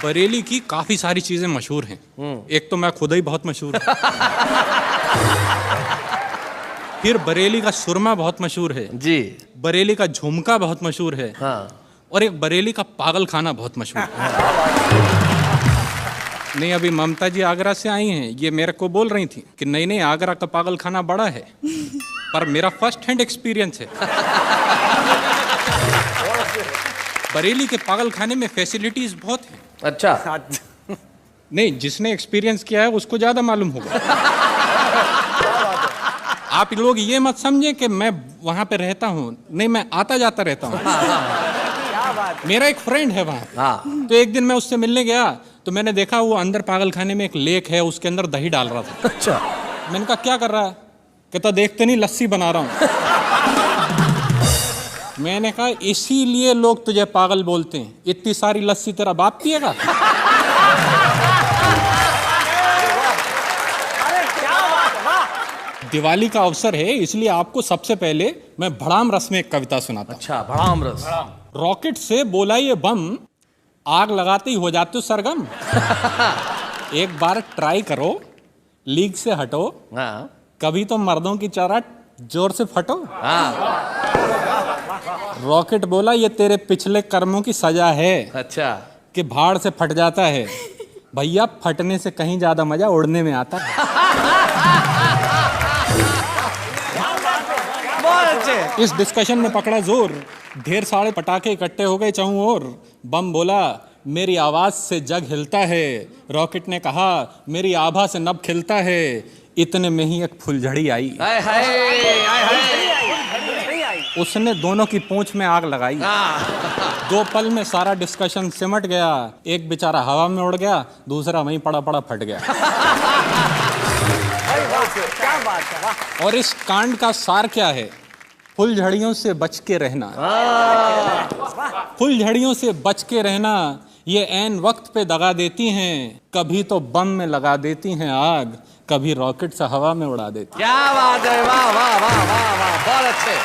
बरेली की काफी सारी चीजें मशहूर हैं। एक तो मैं खुद ही बहुत मशहूर हूँ। फिर बरेली का सुरमा बहुत मशहूर है जी। बरेली का झुमका बहुत मशहूर है। हाँ। और एक बरेली का पागल खाना बहुत मशहूर है। नहीं, अभी ममता जी आगरा से आई हैं, ये मेरे को बोल रही थी कि नहीं आगरा का पागल खाना बड़ा है, पर मेरा फर्स्ट हैंड एक्सपीरियंस है। बरेली के पागल खाने में फैसिलिटीज बहुत हैं। अच्छा। नहीं, जिसने एक्सपीरियंस किया है उसको ज्यादा मालूम होगा। आप लोग ये मत समझे कि मैं वहां पे रहता हूँ, नहीं, मैं आता जाता रहता हूँ। मेरा एक फ्रेंड है वहाँ। तो एक दिन मैं उससे मिलने गया तो मैंने देखा वो अंदर पागल खाने में एक लेक है, उसके अंदर दही डाल रहा था। अच्छा। मैंने कहा क्या कर रहा है? कहता देखते नहीं लस्सी बना रहा हूँ। मैंने कहा इसीलिए लोग तुझे पागल बोलते हैं, इतनी सारी लस्सी तेरा बाप पिएगा? दिवाली का अवसर है, इसलिए आपको सबसे पहले मैं भड़ाम रस में एक कविता सुनाता हूं। अच्छा, भड़ाम रस। रॉकेट से बोला ये बम, आग लगाते ही हो जाते हो सरगम। एक बार ट्राई करो, लीक से हटो। हाँ। कभी तो मर्दों की चौराट जोर से फटो। हाँ। रॉकेट बोला ये तेरे पिछले कर्मों की सजा है। अच्छा। कि भाड़ से फट जाता है। भैया फटने से कहीं ज्यादा मजा उड़ने में आता है। इस डिस्कशन में पकड़ा जोर, ढेर सारे पटाखे इकट्ठे हो गए चारों ओर। बम बोला मेरी आवाज से जग हिलता है। रॉकेट ने कहा मेरी आभा से नभ खिलता है। इतने में ही एक फुलझड़ी आई। उसने दोनों की पूंछ में आग लगाई। 2 पल में सारा डिस्कशन सिमट गया। एक बेचारा हवा में उड़ गया, दूसरा वहीं पड़ा फट गया। क्या बात है। और इस कांड का सार क्या है? फुलझड़ियों से बच के रहना। फुलझड़ियों से बच के रहना, ये ऐन वक्त पे दगा देती हैं। कभी तो बम में लगा देती हैं आग, कभी रॉकेट से हवा में उड़ा देती। क्या बात है, वाह वाह वाह वाह वाह, बहुत अच्छे।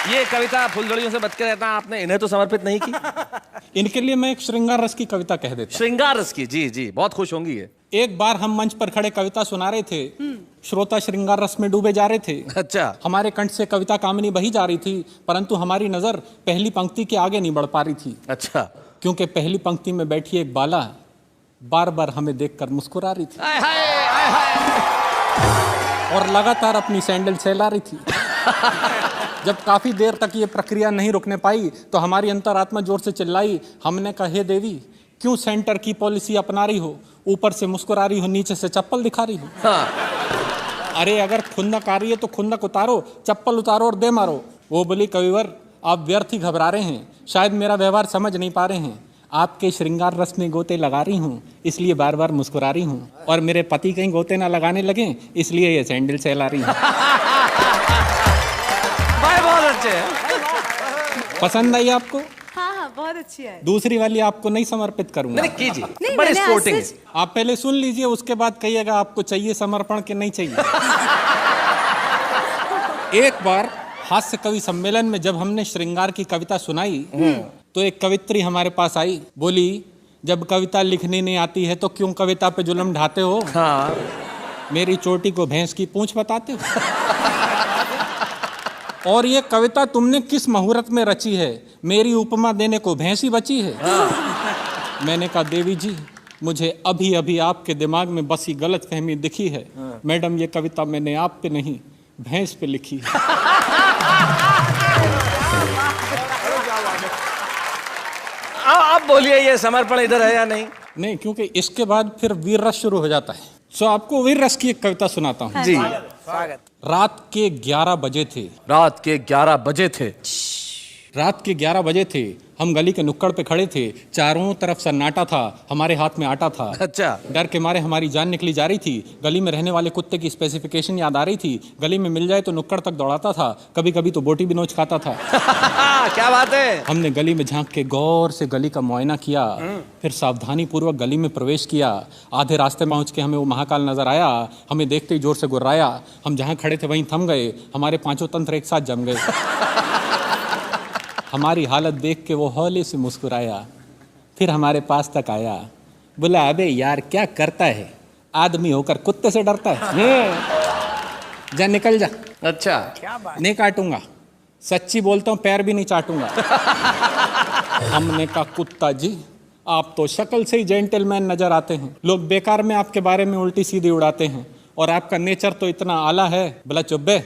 ये कविता फुलझड़ियों से बच के रहना आपने इन्हें तो समर्पित नहीं की? इनके लिए मैं एक श्रृंगार रस की कविता कह देता। श्रृंगार रस की? जी जी, बहुत खुश होंगी ये। एक बार हम मंच पर खड़े कविता सुना रहे थे, श्रोता श्रृंगार रस में डूबे जा रहे थे। अच्छा। हमारे कंठ से कविता कामनी बही जा रही थी, परंतु हमारी नजर पहली पंक्ति के आगे नहीं बढ़ पा रही थी। अच्छा। क्योंकि पहली पंक्ति में बैठी एक बाला बार बार हमें देखकर मुस्कुरा रही थी। आय हाय, आय हाय। और लगातार अपनी सैंडल सहला रही थी। जब काफी देर तक ये प्रक्रिया नहीं रुकने पाई तो हमारी अंतरात्मा जोर से चिल्लाई। हमने कहा हे देवी, क्यों सेंटर की पॉलिसी अपना रही हो? ऊपर से मुस्कुरा रही हो, नीचे से चप्पल दिखा रही हो। हाँ। अरे अगर खुंदक आ रही है तो खुंदक उतारो, चप्पल उतारो और दे मारो। वो बोली कविवर आप व्यर्थ ही घबरा रहे हैं, शायद मेरा व्यवहार समझ नहीं पा रहे हैं। आपके श्रृंगार रस में गोते लगा रही हूँ, इसलिए बार बार मुस्कुरा रही हूँ। और मेरे पति कहीं गोते ना लगाने लगे, इसलिए ये सैंडल सहला रही हूँ। बहुत अच्छे। पसंद आई आपको? हाँ, बहुत अच्छी है। दूसरी वाली आपको नहीं समर्पित करूंगा। नहीं कीजिए, नहीं, बड़े मैंने स्पोर्टिंग। आप पहले सुन लीजिए, उसके बाद कहिएगा आपको चाहिए समर्पण कि नहीं चाहिए। एक बार हास्य कवि सम्मेलन में जब हमने श्रृंगार की कविता सुनाई तो एक कवित्री हमारे पास आई, बोली जब कविता लिखनी नहीं आती है तो क्यों कविता पे जुल्म ढाते हो? हाँ। मेरी चोटी को भैंस की पूंछ बताते हो। और ये कविता तुमने किस मुहूर्त में रची है? मेरी उपमा देने को भैंसी बची है। मैंने कहा देवी जी, मुझे अभी अभी आपके दिमाग में बसी गलतफहमी दिखी है। मैडम ये कविता मैंने आप पे नहीं भैंस पे लिखी है। अब बोलिए ये समर्पण इधर है या नहीं? नहीं, क्योंकि इसके बाद फिर वीर रस शुरू हो जाता है। सो आपको वीर रस की एक कविता सुनाता हूँ। जी। रात के 11 बजे थे। रात के 11 बजे थे। रात के 11 बजे थे। हम गली के नुक्कड़ पे खड़े थे, चारों तरफ सन्नाटा था, हमारे हाथ में आटा था। अच्छा। डर के मारे हमारी जान निकली जा रही थी। गली में रहने वाले कुत्ते की स्पेसिफिकेशन याद आ रही थी। गली में मिल जाए तो नुक्कड़ तक दौड़ाता था, कभी कभी तो बोटी भी नोच खाता था। क्या बात है। हमने गली में झांक के गौर से गली का मुआयना किया, फिर सावधानी पूर्वक गली में प्रवेश किया। आधे रास्ते पहुंच के हमें वो महाकाल नजर आया। हमें देखते ही जोर से गुर्राया। हम जहाँ खड़े थे वहीं थम गए। हमारे पांचों तंत्र एक साथ जम गए। हमारी हालत देख के वो हौले से मुस्कुराया। फिर हमारे पास तक आया, बोला अबे यार क्या करता है, आदमी होकर कुत्ते से डरता है, जा निकल जा। अच्छा, नहीं काटूंगा, सच्ची बोलता हूँ, पैर भी नहीं चाटूंगा। हमने कहा कुत्ता जी आप तो शक्ल से ही जेंटलमैन नजर आते हैं, लोग बेकार में आपके बारे में उल्टी सीधी उड़ाते हैं, और आपका नेचर तो इतना आला है। बोला चुप बे,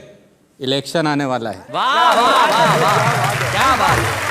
इलेक्शन आने वाला है। वाह वाह वाह वाह, क्या बात है।